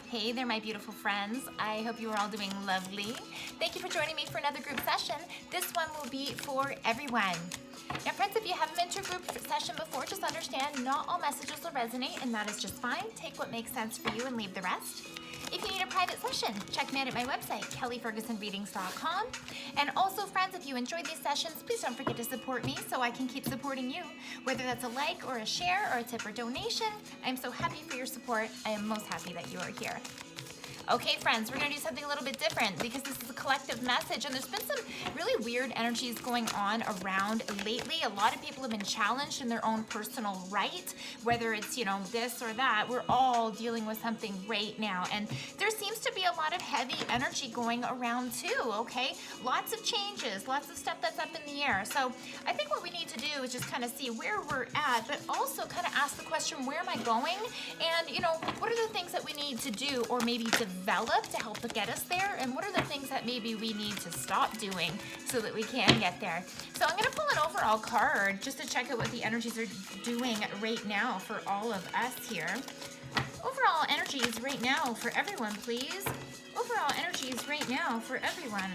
Hey there, my beautiful friends. I hope you are all doing lovely. Thank you for joining me for another group session. This one will be for everyone. Now, friends, if you haven't been to a group session before, just understand not all messages will resonate, and that is just fine. Take what makes sense for you and leave the rest. If you need a private session, check me out at my website, kellyfergusonreadings.com. And also, friends, if you enjoyed these sessions, please don't forget to support me so I can keep supporting you. Whether that's a like or a share or a tip or donation, I'm so happy for your support. I am most happy that you are here. Okay, friends, we're going to do something a little bit different because this is a collective message, and there's been some really weird energies going on around lately. A lot of people have been challenged in their own personal right, whether it's, this or that. We're all dealing with something right now, and there seems to be a lot of heavy energy going around too, okay? Lots of changes, lots of stuff that's up in the air. So I think what we need to do is just kind of see where we're at, but also kind of ask the question, where am I going? And, what are the things that we need to do or maybe develop to help get us there, and what are the things that maybe we need to stop doing so that we can get there? So I'm going to pull an overall card just to check out what the energies are doing right now for all of us here. Overall energies right now for everyone, please. Overall energies right now for everyone.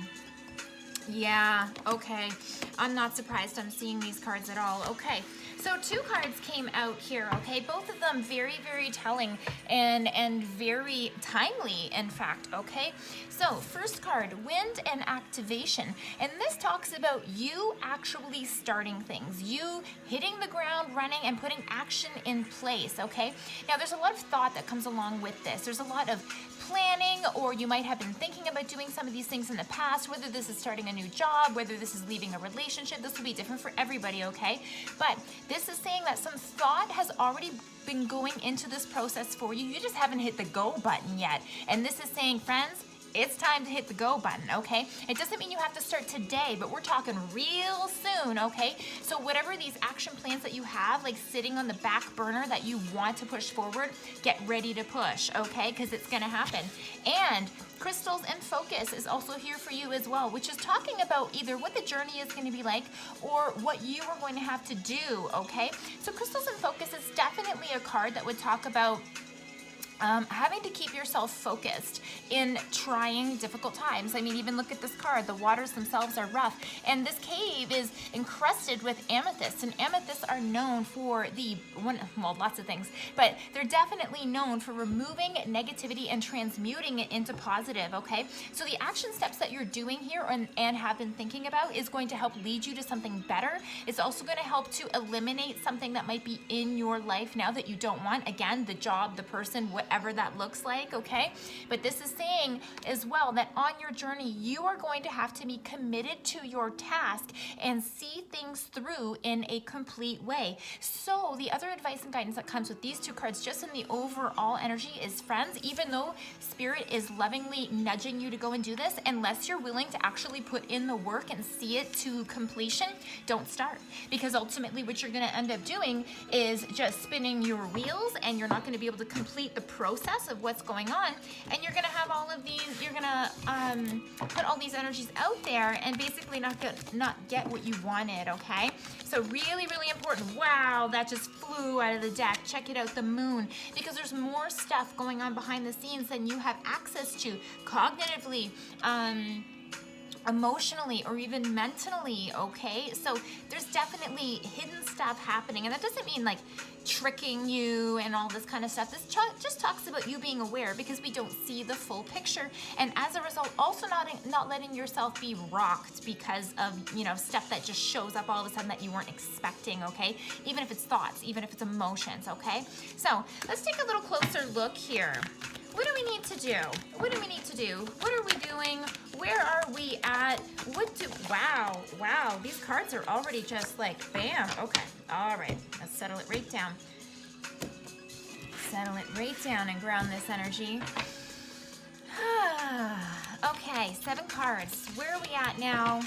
Yeah, okay. I'm not surprised I'm seeing these cards at all. Okay, so two cards came out here, okay? Both of them very, very telling and very timely, in fact, okay? So first card, wind and activation. And this talks about you actually starting things, you hitting the ground running and putting action in place, okay? Now there's a lot of thought that comes along with this. There's a lot of planning, or you might have been thinking about doing some of these things in the past, whether this is starting a new job, whether this is leaving a relationship. This will be different for everybody, okay? But this is saying that some thought has already been going into this process for you. You just haven't hit the go button yet. And this is saying, friends, it's time to hit the go button, okay? It doesn't mean you have to start today, but we're talking real soon, okay? So whatever these action plans that you have, like sitting on the back burner that you want to push forward, get ready to push, okay? Because it's gonna happen. And crystals and focus is also here for you as well, which is talking about either what the journey is going to be like or what you are going to have to do, okay? So crystals and focus is definitely a card that would talk about having to keep yourself focused in trying difficult times. I mean, even look at this card. The waters themselves are rough. And this cave is encrusted with amethysts. And amethysts are known for lots of things. But they're definitely known for removing negativity and transmuting it into positive, okay? So the action steps that you're doing here and have been thinking about is going to help lead you to something better. It's also going to help to eliminate something that might be in your life now that you don't want. Again, the job, the person, whatever that looks like, okay? But this is saying as well that on your journey, you are going to have to be committed to your task and see things through in a complete way. So the other advice and guidance that comes with these two cards, just in the overall energy, is, friends, even though Spirit is lovingly nudging you to go and do this, unless you're willing to actually put in the work and see it to completion, don't start. Because ultimately what you're going to end up doing is just spinning your wheels, and you're not going to be able to complete the process of what's going on, and you're going to have all of these, you're going to put all these energies out there and basically not get what you wanted, okay? So really, really important. Wow, that just flew out of the deck. Check it out, the moon, because there's more stuff going on behind the scenes than you have access to cognitively, emotionally, or even mentally, okay? So there's definitely hidden stuff happening, and that doesn't mean like tricking you and all this kind of stuff. This just talks about you being aware, because we don't see the full picture, and as a result also not letting yourself be rocked because of stuff that just shows up all of a sudden that you weren't expecting, okay? Even if it's thoughts, even if it's emotions, okay? So let's take a little closer look here. What do we need to do? What do we need to do? What are we doing? Where are we at? Wow, these cards are already just like, bam. Okay, all right, let's settle it right down. Settle it right down and ground this energy. Okay, 7 cards. Where are we at now?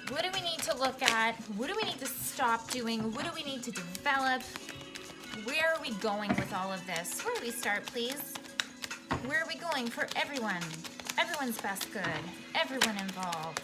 What do we need to look at? What do we need to stop doing? What do we need to develop? Where are we going with all of this? Where do we start, please? Where are we going for everyone? Everyone's best good. Everyone involved.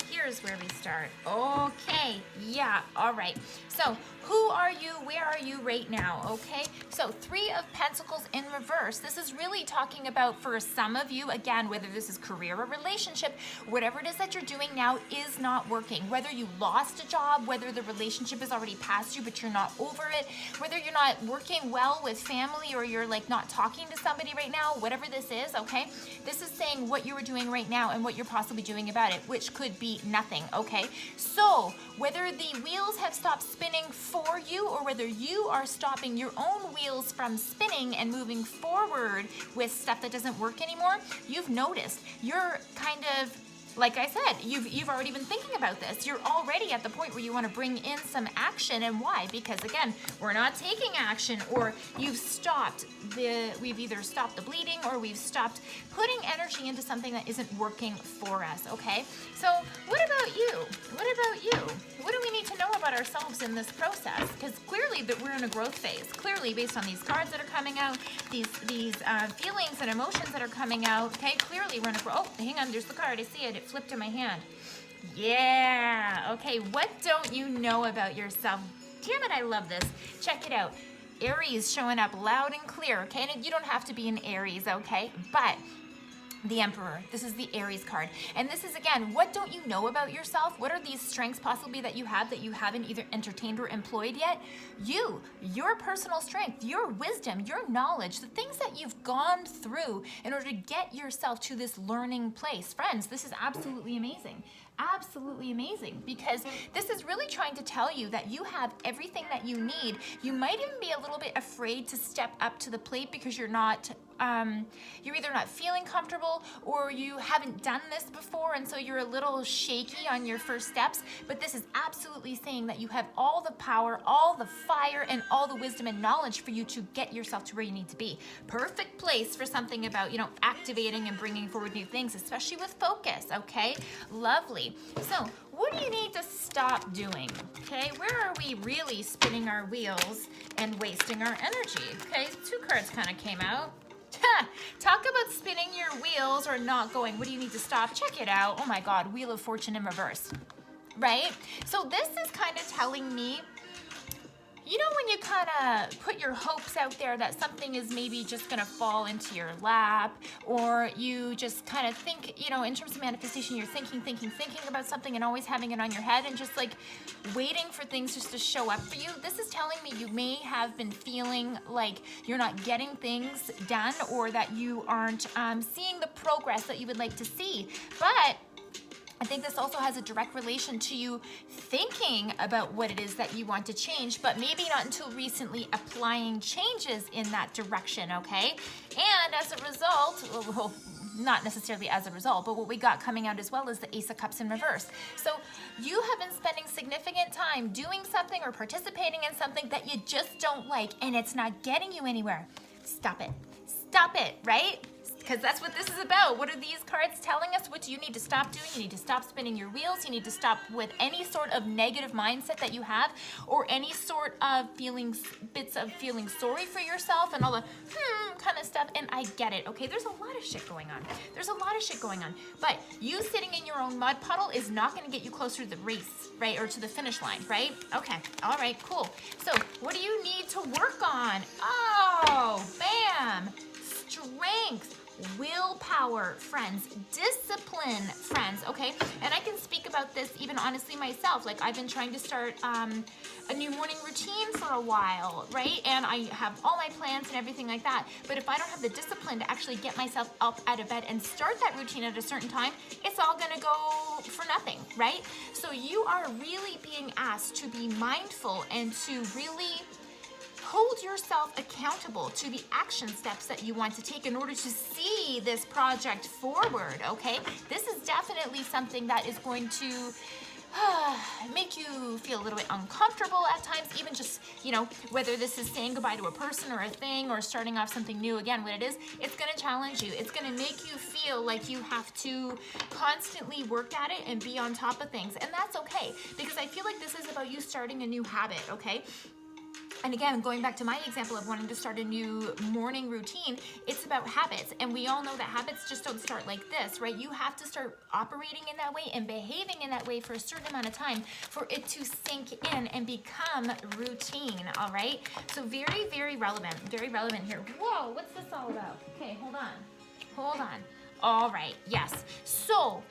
Here's where we start. Okay, yeah, all right. So Who are you? Where are you right now? Okay, so 3 of Pentacles in reverse. This is really talking about, for some of you, again, whether this is career or relationship, whatever it is that you're doing now is not working. Whether you lost a job, whether the relationship is already past you but you're not over it, whether you're not working well with family or you're like not talking to somebody right now, whatever this is, okay? This is saying what you were doing right now and what you're possibly doing about it, which could be nothing, okay? So whether the wheels have stopped spinning for you or whether you are stopping your own wheels from spinning and moving forward with stuff that doesn't work anymore, you've noticed. You're kind of, like I said, you've already been thinking about this. You're already at the point where you want to bring in some action. And why? Because again, we're not taking action, or we've either stopped the bleeding or we've stopped putting energy into something that isn't working for us, okay? So what about you? What about you? What do we need to know about ourselves in this process? Because clearly that we're in a growth phase. Clearly, based on these cards that are coming out, these feelings and emotions that are coming out, okay? Clearly we're in a growth. Oh, hang on, there's the card. I see it. It flipped in my hand. Yeah. Okay, what don't you know about yourself? Damn it, I love this. Check it out. Aries showing up loud and clear, okay? And you don't have to be an Aries, okay? But the Emperor, this is the Aries card. And this is, again, what don't you know about yourself? What are these strengths possibly that you haven't either entertained or employed yet? Your personal strength, your wisdom, your knowledge, the things that you've gone through in order to get yourself to this learning place. Friends, this is absolutely amazing. Absolutely amazing, because this is really trying to tell you that you have everything that you need. You might even be a little bit afraid to step up to the plate because you're either not feeling comfortable or you haven't done this before, and so you're a little shaky on your first steps. But this is absolutely saying that you have all the power, all the fire, and all the wisdom and knowledge for you to get yourself to where you need to be. Perfect place for something about, activating and bringing forward new things, especially with focus, okay? Lovely. So what do you need to stop doing? Okay, where are we really spinning our wheels and wasting our energy? Okay, 2 cards kind of came out. Talk about spinning your wheels or not going. What do you need to stop? Check it out. Oh my God, Wheel of Fortune in reverse, right? So this is kind of telling me, when you kind of put your hopes out there that something is maybe just going to fall into your lap, or you just kind of think, in terms of manifestation, you're thinking about something and always having it on your head and just like waiting for things just to show up for you. This is telling me you may have been feeling like you're not getting things done, or that you aren't seeing the progress that you would like to see. But I think this also has a direct relation to you thinking about what it is that you want to change, but maybe not until recently applying changes in that direction, okay? And as a result, well, not necessarily as a result, but what we got coming out as well is the Ace of Cups in reverse. So you have been spending significant time doing something or participating in something that you just don't like, and it's not getting you anywhere. Stop it. Stop it, right? Because that's what this is about. What are these cards telling us? What do you need to stop doing? You need to stop spinning your wheels. You need to stop with any sort of negative mindset that you have, or any sort of bits of feeling sorry for yourself and all the kind of stuff. And I get it, okay? There's a lot of shit going on. But you sitting in your own mud puddle is not going to get you closer to the race, right? Or to the finish line, right? Okay. All right, cool. So what do you need to work on? Oh, bam. Strength. Willpower, friends. Discipline, friends, okay? And I can speak about this even honestly myself. Like, I've been trying to start a new morning routine for a while, right? And I have all my plans and everything like that. But if I don't have the discipline to actually get myself up out of bed and start that routine at a certain time, it's all gonna go for nothing, right? So you are really being asked to be mindful and to really hold yourself accountable to the action steps that you want to take in order to see this project forward, okay? This is definitely something that is going to make you feel a little bit uncomfortable at times, even just, whether this is saying goodbye to a person or a thing or starting off something new. Again, what it is, it's going to challenge you. It's going to make you feel like you have to constantly work at it and be on top of things. And that's okay, because I feel like this is about you starting a new habit, okay? And again, going back to my example of wanting to start a new morning routine, it's about habits. And we all know that habits just don't start like this, right? You have to start operating in that way and behaving in that way for a certain amount of time for it to sink in and become routine, all right? So very, very relevant here. Whoa, what's this all about? Okay, hold on. All right, yes. So,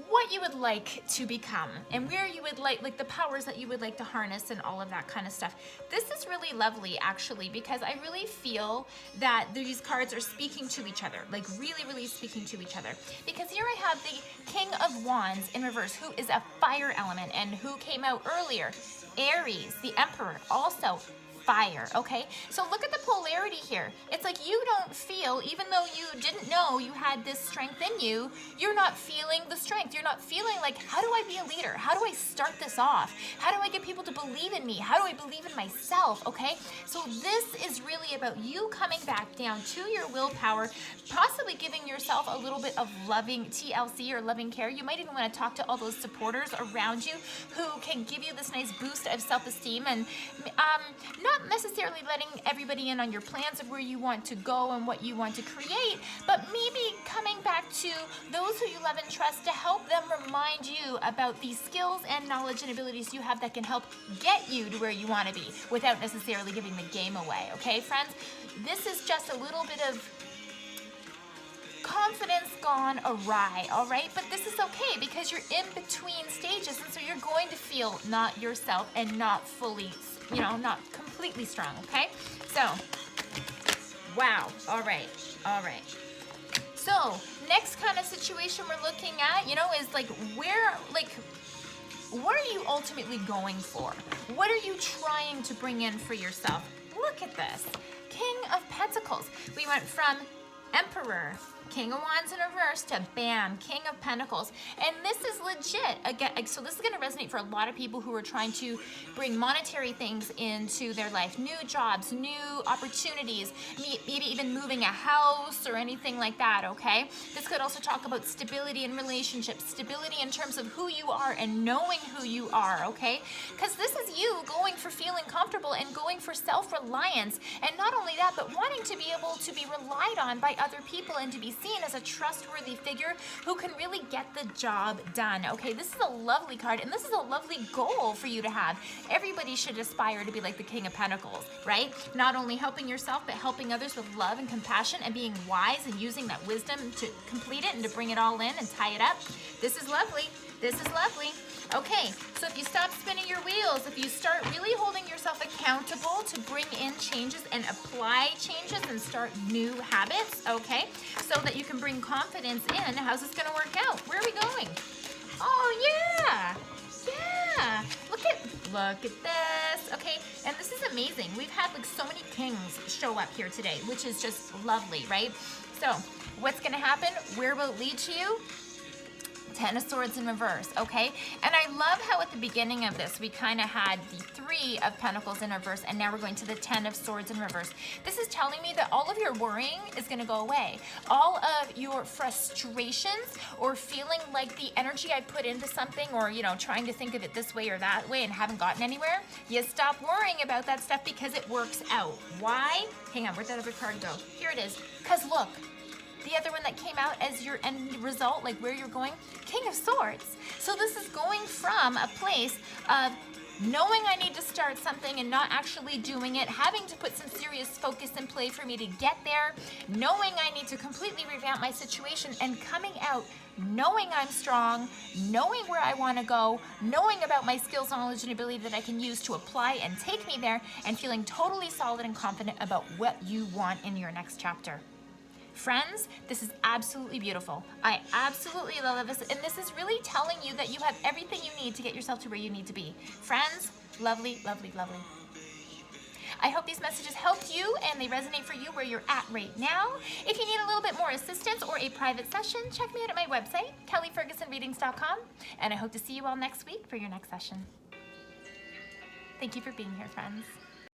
what you would like to become and where you would like the powers that you would like to harness and all of that kind of stuff. This is really lovely actually, because I really feel that these cards are speaking to each other, like really, really speaking to each other. Because here I have the King of Wands in reverse, who is a fire element and who came out earlier. Aries, the Emperor, also fire, okay? So look at the polarity here. It's like you don't feel, even though you didn't know you had this strength in you, you're not feeling the strength. You're not feeling like, how do I be a leader? How do I start this off? How do I get people to believe in me? How do I believe in myself, okay? So this is really about you coming back down to your willpower, possibly giving yourself a little bit of loving TLC or loving care. You might even want to talk to all those supporters around you who can give you this nice boost of self-esteem and not necessarily letting everybody in on your plans of where you want to go and what you want to create, but maybe coming back to those who you love and trust to help them remind you about these skills and knowledge and abilities you have that can help get you to where you want to be without necessarily giving the game away, okay, friends? This is just a little bit of confidence gone awry, all right? But this is okay because you're in between stages, and so you're going to feel not yourself and not fully, not completely strong, okay? So, wow, all right. So, next kind of situation we're looking at, is like what are you ultimately going for? What are you trying to bring in for yourself? Look at this. King of Pentacles. We went from Emperor, King of Wands in reverse to bam, King of Pentacles. And this is legit. Again, so this is going to resonate for a lot of people who are trying to bring monetary things into their life. New jobs, new opportunities, maybe even moving a house or anything like that, okay? This could also talk about stability in relationships, stability in terms of who you are and knowing who you are, okay? Because this is you going for feeling comfortable and going for self-reliance. And not only that, but wanting to be able to be relied on by other people and to be seen as a trustworthy figure who can really get the job done. Okay, this is a lovely card, and this is a lovely goal for you to have. Everybody should aspire to be like the King of Pentacles, right? Not only helping yourself, but helping others with love and compassion and being wise and using that wisdom to complete it and to bring it all in and tie it up. This is lovely. This is lovely. Okay, so if you stop spinning your wheels, if you start really holding yourself accountable to bring in changes and apply changes and start new habits, okay, so that you can bring confidence in, how's this going to work out? Where are we going? Oh, yeah. Look at this. Okay, and this is amazing. We've had like so many kings show up here today, which is just lovely, right? So what's going to happen? Where will it lead to you? Ten of Swords in reverse, okay? And I love how at the beginning of this, we kind of had the Three of Pentacles in reverse, and now we're going to the Ten of Swords in reverse. This is telling me that all of your worrying is going to go away. All of your frustrations or feeling like the energy I put into something or, trying to think of it this way or that way and haven't gotten anywhere, you stop worrying about that stuff because it works out. Why? Hang on, where'd that other card go? Here it is. Because look, the other one that came out as your end result, like where you're going, King of Swords. So this is going from a place of knowing I need to start something and not actually doing it, having to put some serious focus in play for me to get there, knowing I need to completely revamp my situation, and coming out knowing I'm strong, knowing where I want to go, knowing about my skills, knowledge, and ability that I can use to apply and take me there, and feeling totally solid and confident about what you want in your next chapter. Friends, this is absolutely beautiful. I absolutely love this, and this is really telling you that you have everything you need to get yourself to where you need to be. Friends, lovely, lovely, lovely. I hope these messages helped you and they resonate for you where you're at right now. If you need a little bit more assistance or a private session, check me out at my website, kellyfergusonreadings.com, and I hope to see you all next week for your next session. Thank you for being here, friends.